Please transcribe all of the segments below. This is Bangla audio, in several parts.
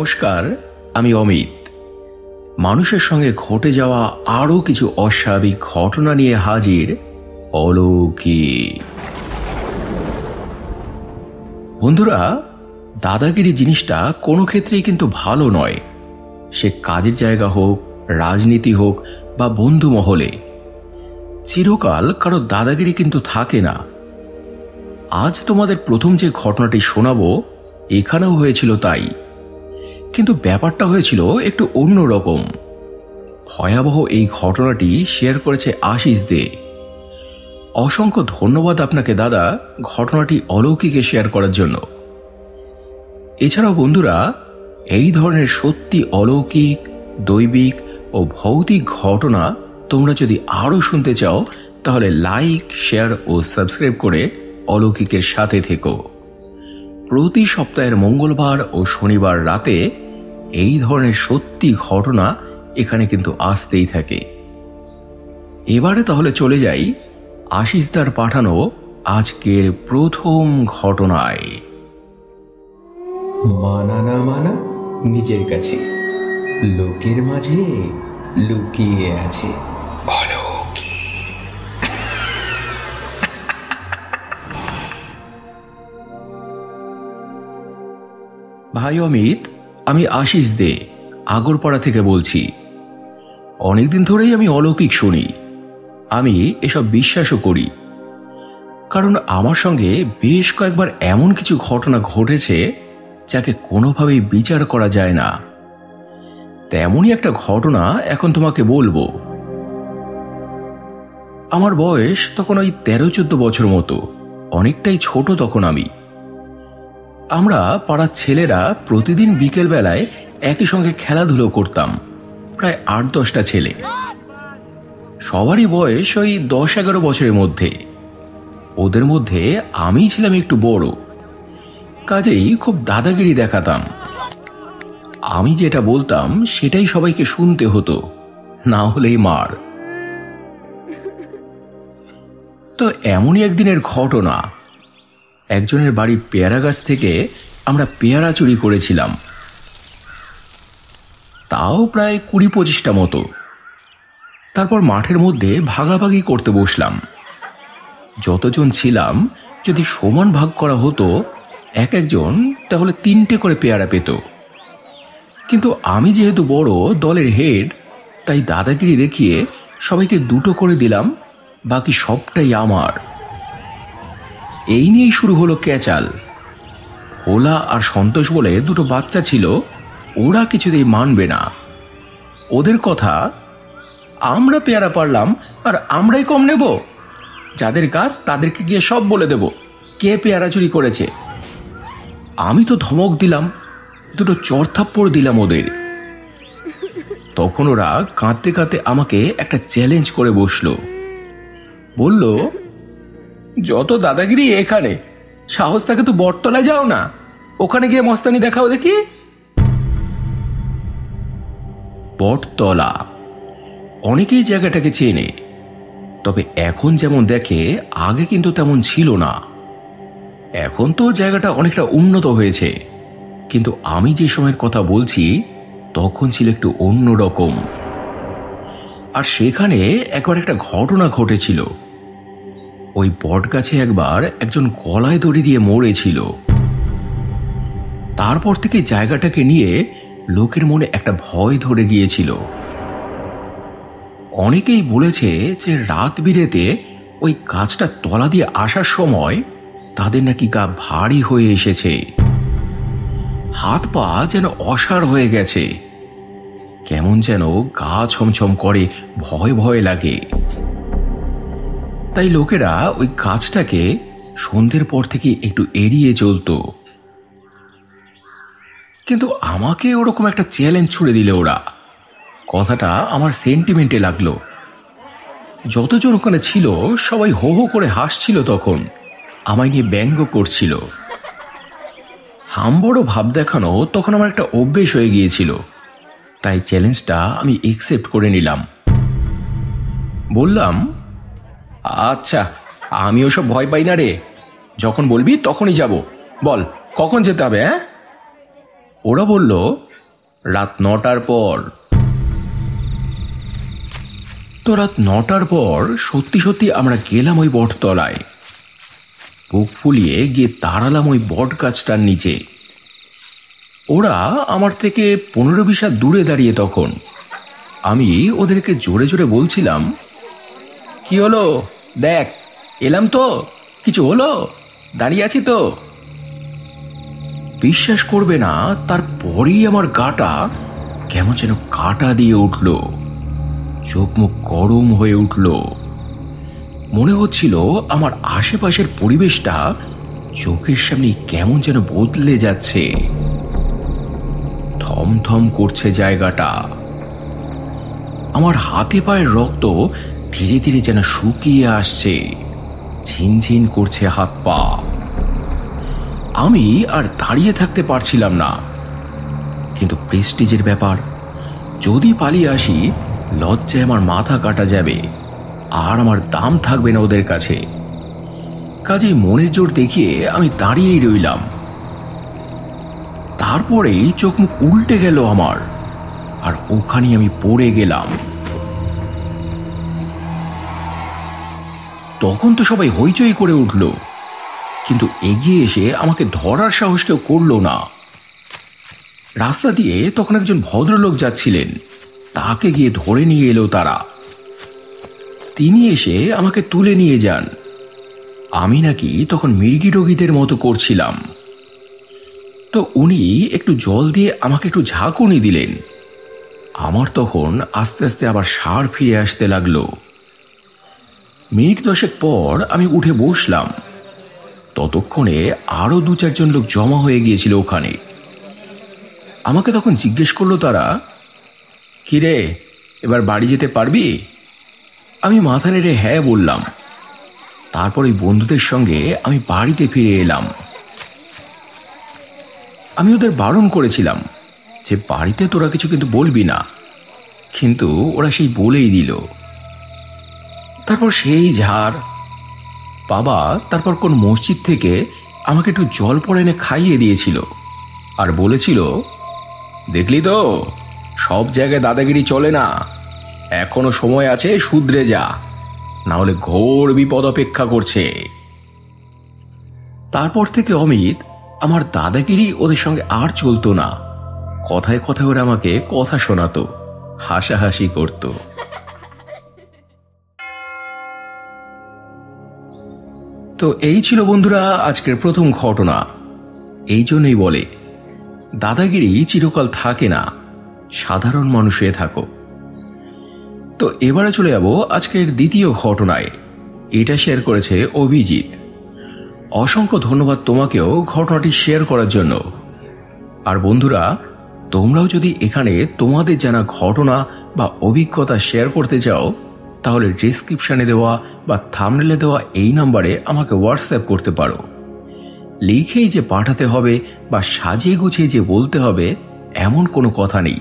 নমস্কার, আমি অমিত। মানুষের সঙ্গে ঘটে যাওয়া আরো কিছু অস্বাভাবিক ঘটনা নিয়ে হাজির অলৌকিক। বন্ধুরা, দাদাগিরি জিনিসটা কোনো ক্ষেত্রেই কিন্তু ভালো নয়। সে কাজের জায়গা হোক, রাজনীতি হোক বা বন্ধু মহলে, চিরকাল কারো দাদাগিরি কিন্তু থাকে না। আজ তোমাদের প্রথম যে ঘটনাটি শোনাবো এখানেও হয়েছিল তাই, কিন্তু ব্যাপারটা হয়েছিল একটু অন্যরকম। ভয়াবহ এই ঘটনাটি শেয়ার করেছে আশিস দে। অসংখ্য ধন্যবাদ আপনাকে দাদা, ঘটনাটি অলৌকিকে শেয়ার করার জন্য। এছাড়াও বন্ধুরা, এই ধরনের সত্যি অলৌকিক, দৈবিক ও ভৌতিক ঘটনা তোমরা যদি আরও শুনতে চাও তাহলে লাইক, শেয়ার ও সাবস্ক্রাইব করে অলৌকিকের সাথে থেকো। প্রতি সপ্তাহের মঙ্গলবার ও শনিবার রাতে এই ধরনের সত্যি ঘটনা এখানে কিন্তু আসতেই থাকে। এবারে তাহলে চলে যাই আশিস দার পাঠানো আজকের প্রথম ঘটনায়। মানা না মানা নিজের কাছে, লোকের মাঝে লুকিয়ে আছে ভাই অমিত, আমি আশিস দে, আগরপাড়া থেকে বলছি। অনেকদিন ধরেই আমি অলৌকিক শুনি। আমি এসব বিশ্বাসও করি, কারণ আমার সঙ্গে বেশ কয়েকবার এমন কিছু ঘটনা ঘটেছে যাকে কোনোভাবেই বিচার করা যায় না। তেমনই একটা ঘটনা এখন তোমাকে বলবো। আমার বয়স তখন ওই 13-14 বছর মতো, অনেকটাই ছোট তখন আমি। আমরা পাড়ার ছেলেরা প্রতিদিন বিকেল বেলায় একই সঙ্গে খেলাধুলো করতাম, প্রায় 8-10টা ছেলে। সবারই বয়স ওই 10-11 বছরের মধ্যে। ওদের মধ্যে আমি ছিলাম একটু বড়, কাজেই খুব দাদাগিরি দেখাতাম। আমি যেটা বলতাম সেটাই সবাইকে শুনতে হতো, না হলেই মার। তো এমনই একদিনের ঘটনা, একজনের বাড়ির পেয়ারা গাছ থেকে আমরা পেয়ারা চুরি করেছিলাম, তাও প্রায় 20-25টা মতো। তারপর মাঠের মধ্যে ভাগাভাগি করতে বসলাম। যতজন ছিলাম যদি সমান ভাগ করা হতো এক একজন, তাহলে 3টে করে পেয়ারা পেত। কিন্তু আমি যেহেতু বড় দলের হেড, তাই দাদাগিরি দেখিয়ে সবাইকে 2টো করে দিলাম, বাকি সবটাই আমার। এই নিয়েই শুরু হলো ক্যাচাল। ভোলা আর সন্তোষ বলে 2টো বাচ্চা ছিল, ওরা কিছুতেই মানবে না। ওদের কথা, আমরা পেয়ারা পারলাম আর আমরাই কম নেব, যাদের গাছ তাদেরকে গিয়ে সব বলে দেব কে পেয়ারা চুরি করেছে। আমি তো ধমক দিলাম, 2টো চড়থাপ্পড় দিলাম ওদের। তখন ওরা কাঁদতে কাঁদতে আমাকে একটা চ্যালেঞ্জ করে বসলো। বলল, যত দাদাগিরি এখানে, সাহস থাকে তো বটতলায় যাও না, ওখানে গিয়ে মস্তানি দেখাও দেখি। বটতলা অনেকেই জায়গাটাকে চেনে, তবে এখন যেমন দেখে আগে কিন্তু তেমন ছিল না। এখন তো জায়গাটা অনেকটা উন্নত হয়েছে, কিন্তু আমি যে সময়ের কথা বলছি তখন ছিল একটু অন্যরকম। আর সেখানে একবার একটা ঘটনা ঘটেছিল। ওই বটগাছে একবার একজন গলায় দড়ি দিয়ে মরেছিল। তারপর থেকে জায়গাটাকে নিয়ে লোকের মনে একটা ভয় ধরে গিয়েছিল। অনেকেই বলেছে যে রাত বিরেতে ওই গাছটা তলা দিয়ে আসার সময় তাদের নাকি গা ভারী হয়ে এসেছে, হাত পা যেন অসাড় হয়ে গেছে, কেমন যেন গা ছমছম করে, ভয় ভয় লাগে। তাই লোকেরা ওই গাছটাকে সন্ধ্যের পর থেকে একটু এড়িয়ে চলত। কিন্তু আমাকে ওরকম একটা চ্যালেঞ্জ ছুড়ে দিলে ওরা, কথাটা আমার সেন্টিমেন্টে লাগলো। যতজন ওখানে ছিল সবাই হো হো করে হাসছিল, তখন আমায় নিয়ে ব্যঙ্গ করছিল। হামবড় ভাব দেখানো তখন আমার একটা অভ্যেস হয়ে গিয়েছিল, তাই চ্যালেঞ্জটা আমি একসেপ্ট করে নিলাম। বললাম, আচ্ছা, আমি ওসব ভয় পাই না রে, যখন বলবি তখনই যাব, বল কখন যেতে হবে। হ্যাঁ, ওরা বলল, রাত 9টার পর। তো রাত 9টার পর সত্যি সত্যি আমরা গেলাম ওই বটতলায়। বুক ফুলিয়ে গিয়ে দাঁড়ালাম ওই বট গাছটার নিচে। ওরা আমার থেকে 15-20 হাত দূরে দাঁড়িয়ে তখন। আমি ওদেরকে জোরে জোরে বলছিলাম, কি হলো দেখ, এলাম তো, কিছু হলো, দাঁড়িয়ে আছি তো। বিশ্বাস করবে না, তারপরেই আমার গাটা কেমন যেন কাটা দিয়ে উঠল, চোখ মুখ গরম হয়ে উঠল। মনে হচ্ছিল আমার আশেপাশের পরিবেশটা চোখের সামনে কেমন যেন বদলে যাচ্ছে। থমথম করছে জায়গাটা। আমার হাতে পায়ের রক্ত ধীরে ধীরে যেন শুকিয়ে আসছে, ঝিনঝিন করছে হাত পা। আমি আর দাঁড়িয়ে থাকতে পারছিলাম না। কিন্তু প্রেস্টিজের ব্যাপার, যদি পালিয়ে আসি লজ্জায় আমার মাথা কাটা যাবে, আর আমার দাম থাকবে না ওদের কাছে। কাজেই মনের জোর দেখিয়ে আমি দাঁড়িয়েই রইলাম। তারপরেই চোখ মুখ উল্টে গেল আমার, আর ওখানে আমি পড়ে গেলাম। তখন তো সবাই হইচই করে উঠল, কিন্তু এগিয়ে এসে আমাকে ধরার সাহস কেউ করল না। রাস্তা দিয়ে তখন একজন ভদ্রলোক যাচ্ছিলেন, তাকে গিয়ে ধরে নিয়ে এলো তারা। তিনি এসে আমাকে তুলে নিয়ে যান। আমি নাকি তখন মৃগী রোগীদের মতো করছিলাম। তো উনি একটু জল দিয়ে আমাকে একটু ঝাঁকুনি দিলেন। আমার তখন আস্তে আস্তে আবার সার ফিরে আসতে লাগলো। মিনিট 10 পর আমি উঠে বসলাম। ততক্ষণে আরো 2-4 জন লোক জমা হয়ে গিয়েছিল ওখানে। আমাকে তখন জিজ্ঞেস করলো তারা, কিরে, এবার বাড়ি যেতে পারবি? আমি মাথা নেড়ে হ্যাঁ বললাম। তারপর ওই বন্ধুদের সঙ্গে আমি বাড়িতে ফিরে এলাম। আমি ওদের বারণ করেছিলাম যে বাড়িতে তোরা কিছু কিন্তু বলবি না, কিন্তু ওরা সেই বলেই দিল। তারপর সেই ঝাড়। বাবা তারপর কোন মসজিদ থেকে আমাকে একটু জল পড়ে এনে খাইয়ে দিয়েছিল, আর বলেছিল, দেখলি তো, সব জায়গায় দাদাগিরি চলে না, এখনো সময় আছে, শুধরে যা, না হলে ঘোর বিপদ অপেক্ষা করছে। তারপর থেকে অমিত আমার দাদাগিরি ওদের সঙ্গে আর চলতো না। কথায় কথায় ওরা আমাকে কথা শোনাতো, হাসাহাসি করত। তো এই ছিল বন্ধুরা আজকের প্রথম ঘটনা। এই জন্যই বলে, দাদাগিরি চিরকাল থাকে না, সাধারণ মানুষ হয়ে থাকো। তো এবারে চলে যাব আজকের দ্বিতীয় ঘটনায়। এটা শেয়ার করেছে অভিজিৎ। অসংখ্য ধন্যবাদ তোমাকেও ঘটনাটি শেয়ার করার জন্য। আর বন্ধুরা, তোমরাও যদি এখানে তোমাদের জানা ঘটনা বা অভিজ্ঞতা শেয়ার করতে চাও, তাহলে ডেসক্রিপশনে দেওয়া বা থাম্বনেলে দেওয়া এই নাম্বারে আমাকে হোয়াটসঅ্যাপ করতে পারো। লিখেই যে পাঠাতে হবে বা সাজিয়ে গুছিয়ে যে বলতে হবে এমন কোনো কথা নেই।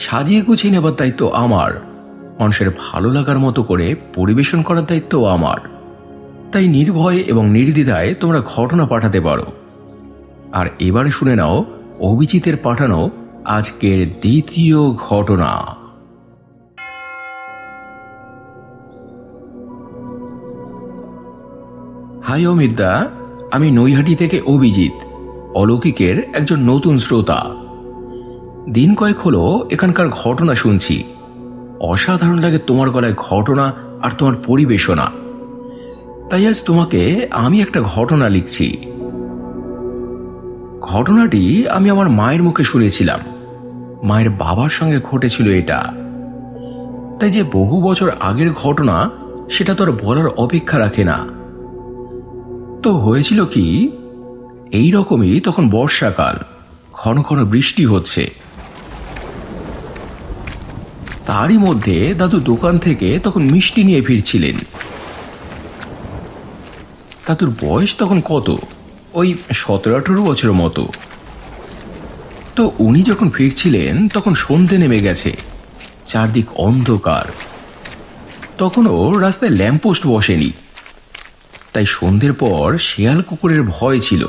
সাজিয়ে গুছিয়ে নেবার দায়িত্ব আমার, মানুষের ভালো লাগার মতো করে পরিবেশন করার দায়িত্ব আমার। তাই নির্ভয়ে এবং নির্দ্বিধায় তোমরা ঘটনা পাঠাতে পারো। আর এবারে শুনে নাও অভিজিতের পাঠানো আজকের দ্বিতীয় ঘটনা। হাই অমিতদা, আমি নৈহাটি থেকে অভিজিৎ, অলৌকিকের একজন নতুন শ্রোতা। দিন কয়েক হলো এখানকার ঘটনা শুনছি। অসাধারণ লাগে তোমার গলায় ঘটনা আর তোমার পরিবেশনা। তাই আজ তোমাকে আমি একটা ঘটনা লিখছি। ঘটনাটি আমি আমার মায়ের মুখে শুনেছিলাম। মায়ের বাবার সঙ্গে ঘটেছিল এটা। তাই যে বহু বছর আগের ঘটনা সেটা তো আর বলার অপেক্ষা রাখে না। তো হয়েছিল কি, এই রকমই তখন বর্ষাকাল, ঘন ঘন বৃষ্টি হচ্ছে। তারই মধ্যে দাদু দোকান থেকে তখন মিষ্টি নিয়ে ফিরছিলেন। দাদুর বয়স তখন কত, ওই 17-18 বছরের মতো। তো উনি যখন ফিরছিলেন তখন সন্ধে নেমে গেছে, চারদিক অন্ধকার। তখনও রাস্তায় ল্যাম্পপোস্ট বসেনি, তাই সন্ধ্যের পর শেয়াল কুকুরের ভয় ছিল।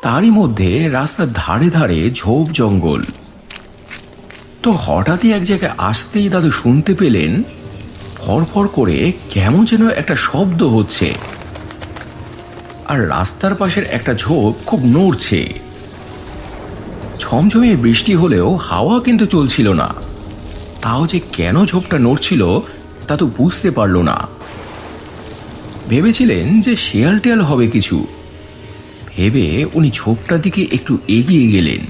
তারই মধ্যে রাস্তার ধারে ধারে ঝোপ জঙ্গল। তো হঠাৎই এক জায়গায় আসতেই দাদু শুনতে পেলেন ফরফর করে কেমন যেন একটা শব্দ হচ্ছে, আর রাস্তার পাশের একটা ঝোপ খুব নড়ছে। ঝমঝমিয়ে বৃষ্টি হলেও হাওয়া কিন্তু চলছিল না। তাও যে কেন ঝোপটা নড়ছিল তা তো বুঝতে পারল না। ভেবেছিলেন যে শেয়াল টেয়াল হবে কিছু, ভেবে উনি ঝোপটার দিকে একটু এগিয়ে গেলেন।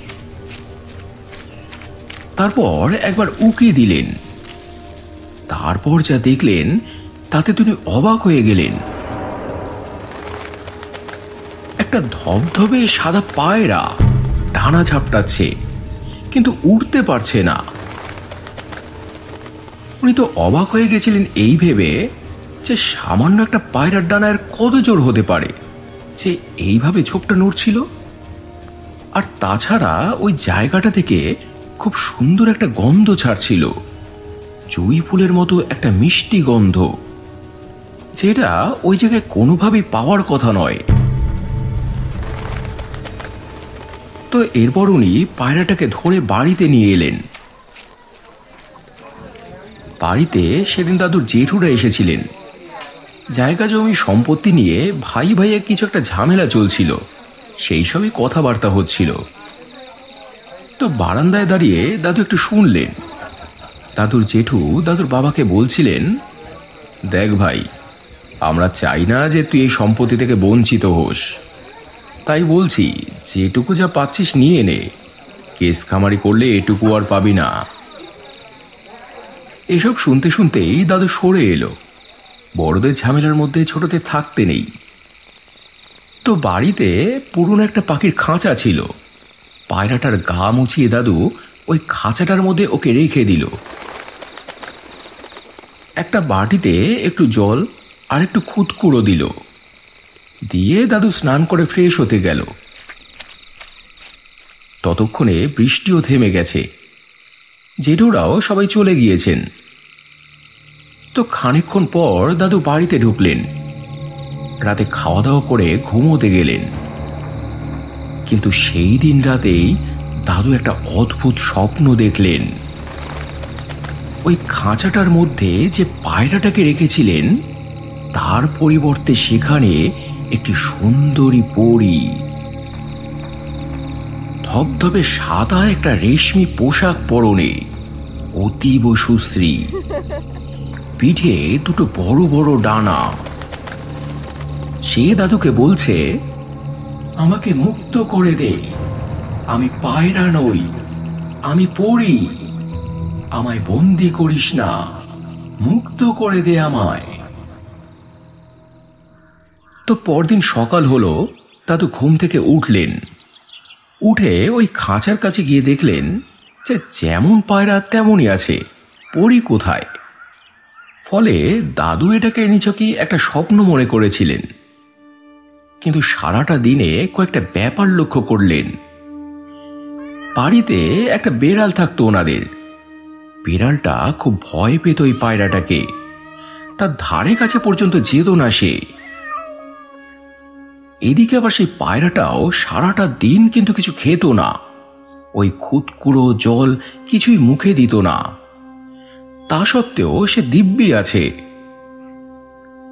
তারপর একবার উকি দিলেন। তারপর যা দেখলেন তাতে তিনি অবাক হয়ে গেলেন। একটা ধবধবে সাদা পায়রা ডানা ঝাপটাচ্ছে, কিন্তু উঠতে পারছে না। উনি তো অবাক হয়ে গেছিলেন এই ভেবে যে সামান্য একটা পায়রার ডানার কত জোর হতে পারে যে এইভাবে ঝোপটা নড়ছিল। আর তাছাড়া ওই জায়গাটা থেকে খুব সুন্দর একটা গন্ধ ছাড়ছিল, জুঁই ফুলের মতো একটা মিষ্টি গন্ধ, যেটা ওই জায়গায় কোনোভাবেই পাওয়ার কথা নয়। তো এরপর উনি পায়রাটাকে ধরে বাড়িতে নিয়ে এলেন। বাড়িতে সেদিন দাদুর জেঠুরা এসেছিলেন। জায়গা জমি সম্পত্তি নিয়ে ভাই ভাইয়ে কিছু একটা ঝামেলা চলছিল, সেই সবই কথাবার্তা হচ্ছিল। তো বারান্দায় দাঁড়িয়ে দাদু একটু শুনলেন। দাদুর জেঠু দাদুর বাবাকে বলছিলেন, দেখ ভাই, আমরা চাই না যে তুই এই সম্পত্তি থেকে বঞ্চিত হোস, তাই বলছি যেটুকু যা পাচ্ছিস নিয়ে নে, কেস খামারি করলে এটুকু আর পাবি না। এসব শুনতে শুনতেই দাদু সরে এলো। বড়দের ঝামেলার মধ্যে ছোটদের থাকতে নেই। তো বাড়িতে পুরনো একটা পাখির খাঁচা ছিল। পায়রাটার গা মুছিয়ে দাদু ওই খাঁচাটার মধ্যে ওকে রেখে দিল। একটা বাটিতে একটু জল আর একটু খুদকুড়ো দিল, দিয়ে দাদু স্নান করে ফ্রেশ হতে গেল। ততক্ষণে বৃষ্টিও থেমে গেছে, জেঠুরাও সবাই চলে গিয়েছেন। তো খানিকক্ষণ পর দাদু বাড়িতে ঢুকলেন। রাতে খাওয়া দাওয়া করে ঘুমোতে গেলেন। কিন্তু সেই দিন রাতেই দাদু একটা অদ্ভুত স্বপ্ন দেখলেন। ওই খাঁচাটার মধ্যে যে পায়রাটাকে রেখেছিলেন তার পরিবর্তে সেখানে একটি সুন্দরী পরী, ধবধবে সাদা একটা রেশমি পোশাক পরনে, অতীব সুশ্রী, পিঠে দুটো বড় বড় ডানা। সে দাদুকে বলছে, আমাকে মুক্ত করে দে, আমি পায়রা নই, আমি পড়ি, আমায় বন্দি করিস না, মুক্ত করে দে আমায়। তো পরদিন সকাল হলো, দাদু ঘুম থেকে উঠলেন। উঠে ওই খাঁচার কাছে গিয়ে দেখলেন যে যেমন পায়রা তেমনই আছে, পরী কোথায়। ফলে দাদু এটাকে নিছকই একটা স্বপ্ন মনে করেছিলেন। কিন্তু সারাটা দিনে কয়েকটা ব্যাপার লক্ষ্য করলেন। বাড়িতে একটা বেড়াল থাকতো ওনাদের। বিড়ালটা খুব ভয় পেত ওই পায়রাটাকে, তার ধারে কাছে পর্যন্ত যেত না সে। এদিকে আবার সেই পায়রাটাও সারাটা দিন কিন্তু কিছু খেত না, ওই খুদকুড়ো জল কিছুই মুখে দিত না। তা সত্ত্বেও সে দিব্যি আছে।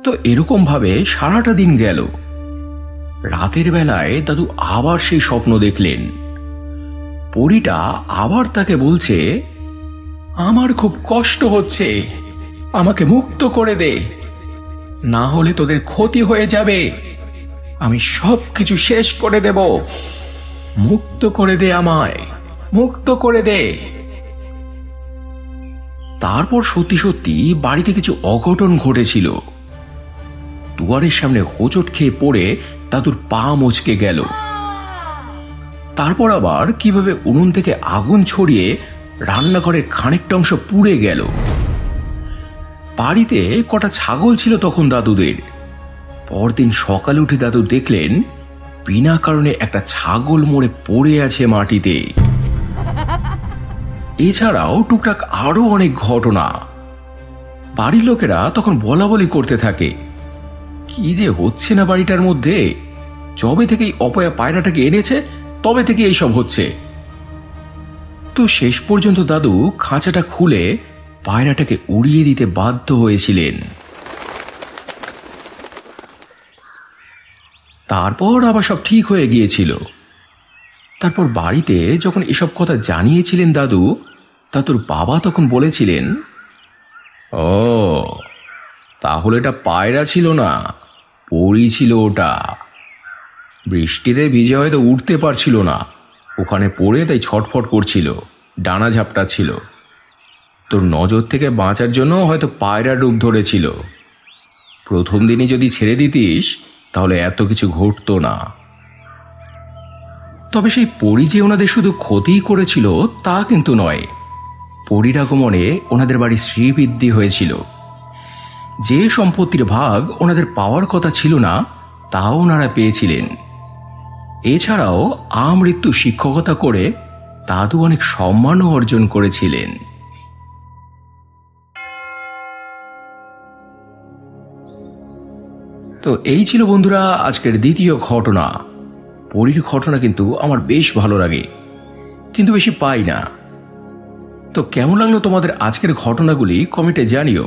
তো এরকম ভাবে সারাটা দিন গেল। রাতের বেলায় দাদু আবার সেই স্বপ্ন দেখলেন। পরীটা আবার তাকে বলছে, আমার খুব কষ্ট হচ্ছে, আমাকে মুক্ত করে দে, না হলে তোদের ক্ষতি হয়ে যাবে, আমি সব কিছু শেষ করে দেব, মুক্ত করে দে আমায়, মুক্ত করে দে। তারপর সত্যি সত্যি বাড়িতে কিছু অঘটন ঘটেছিল। দুয়ারের সামনে হোঁচট খেয়ে পড়ে দাদুর পা মচকে গেল। তারপর আবার কিভাবে উনুন থেকে আগুন ছড়িয়ে রান্নাঘরের খানিকটা অংশ পুড়ে গেল। বাড়িতে কটা ছাগল ছিল তখন দাদুদের। পরদিন সকালে উঠে দাদু দেখলেন বিনা কারণে একটা ছাগল মরে পড়ে আছে মাটিতে। এছাড়াও টুকটাক আরো অনেক ঘটনা। বাড়ির লোকেরা তখন বলা বলি করতে থাকে, কি যে হচ্ছে না বাড়িটার মধ্যে, যবে থেকে এই অপয়া পায়রাটাকে এনেছে তবে থেকে এইসব হচ্ছে। তো শেষ পর্যন্ত দাদু খাঁচাটা খুলে পায়রাটাকে উড়িয়ে দিতে বাধ্য হয়েছিলেন। তারপর আবার সব ঠিক হয়ে গিয়েছিল। তারপর বাড়িতে যখন এসব কথা জানিয়েছিলেন দাদু, দাদুর বাবা তখন বলেছিলেন, ও তাহলে এটা পায়রা ছিল না, পরী ছিল ওটা। বৃষ্টিতে ভিজে হয়তো উঠতে পারছিল না, ওখানে পড়ে তাই ছটফট করছিল, ডানা ঝাপটাচ্ছিল। তোর নজর থেকে বাঁচার জন্য হয়তো পায়রা ডুব ধরেছিল। প্রথম দিনই যদি ছেড়ে দিতিস তাহলে এত কিছু ঘটতো না। তবে সেই পরী যে ওনাদের শুধু ক্ষতিই করেছিল তা কিন্তু নয়। পরীর আগমনে ওনাদের বাড়ি শ্রীবৃদ্ধি হয়েছিল। যে সম্পত্তির ভাগ ওনাদের পাওয়ার কথা ছিল না তাও ওনারা পেয়েছিলেন। এছাড়াও আমৃত্যু শিক্ষকতা করে দাদু অনেক সম্মানও অর্জন করেছিলেন। তো এই ছিল বন্ধুরা আজকের দ্বিতীয় ঘটনা। পরীর ঘটনা কিন্তু আমার বেশ ভালো লাগে, কিন্তু বেশি পাই না। তো কেমন লাগলো তোমাদের আজকের ঘটনাগুলি কমেন্টে জানিও।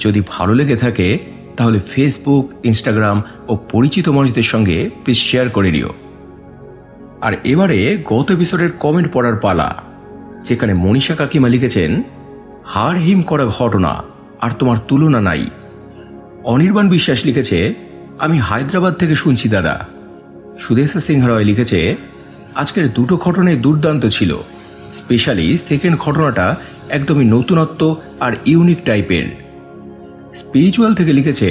যদি ভালো লেগে থাকে তাহলে ফেসবুক, ইনস্টাগ্রাম ও পরিচিত মানুষদের সঙ্গে প্লিজ শেয়ার করে নিও। আর এবারে গত এপিসোডের কমেন্ট পড়ার পালা, যেখানে মনীষা কাকিমা লিখেছেন, হাড় হিম করা ঘটনা, আর তোমার তুলনা নাই। অনির্বাণ বিশ্বাস লিখেছে, আমি হায়দ্রাবাদ থেকে শুনছি দাদা। সুদেশা সিংহ রয় লিখেছে, আজকের দুটো ঘটনাই দুর্দান্ত ছিল, স্পেশালি সেকেন্ড ঘটনাটা একদমই নতুনত্ব আর ইউনিক টাইপের। স্পিরিচুয়াল থেকে লিখেছে,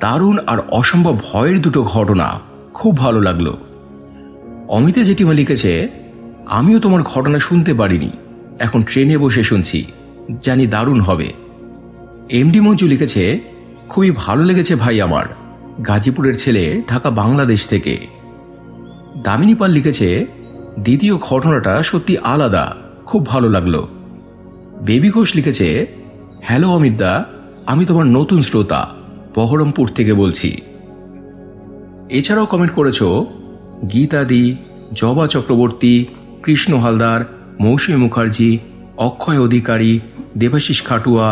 দারুণ আর অসম্ভব ভয়ের দুটো ঘটনা, খুব ভালো লাগলো। অমিতা জেঠিমা লিখেছে, আমিও তোমার ঘটনা শুনতে পারিনি, এখন ট্রেনে বসে শুনছি, জানি দারুণ হবে। এমডি মঞ্জু লিখেছে, খুবই ভালো লেগেছে ভাই আমার, গাজীপুরের ছেলে, ঢাকা বাংলাদেশ থেকে। দামিনী পাল লিখেছে, দ্বিতীয় ঘটনাটা সত্যি আলাদা, খুব ভালো লাগলো। বেবি ঘোষ লিখেছে, হ্যালো অমিতদা, আমি তোমার নতুন শ্রোতা, বহরমপুর থেকে বলছি। এছাড়াও কমেন্ট করেছ গীতাদি, জবা চক্রবর্তী, কৃষ্ণ হালদার, মৌসুমী মুখার্জি, অক্ষয় অধিকারী, দেবাশিস খাটুয়া,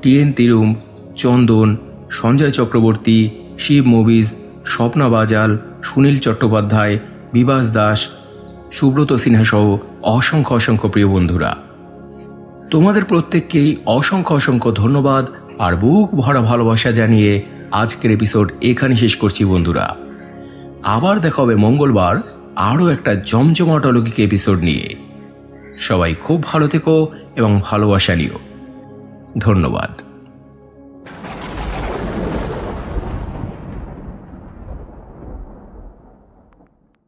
টিএন তিরুম, চন্দন, সঞ্জয় চক্রবর্তী, শিব মুভিজ, স্বপ্না বাজাল, সুনীল চট্টোপাধ্যায়, বিভাস দাস, সুব্রত সিনহা সহ অসংখ্য অসংখ্য প্রিয় বন্ধুরা, তোমাদের প্রত্যেককেই অসংখ্য অসংখ্য ধন্যবাদ আর বুক ভরা ভালোবাসা জানিয়ে আজকের এপিসোড এখানে শেষ করছি বন্ধুরা। আবার দেখা হবে মঙ্গলবার আরও একটা জমজমাট অলৌকিক এপিসোড নিয়ে। সবাই খুব ভালো থেকো এবং ভালোবাসা নিও। ধন্যবাদ।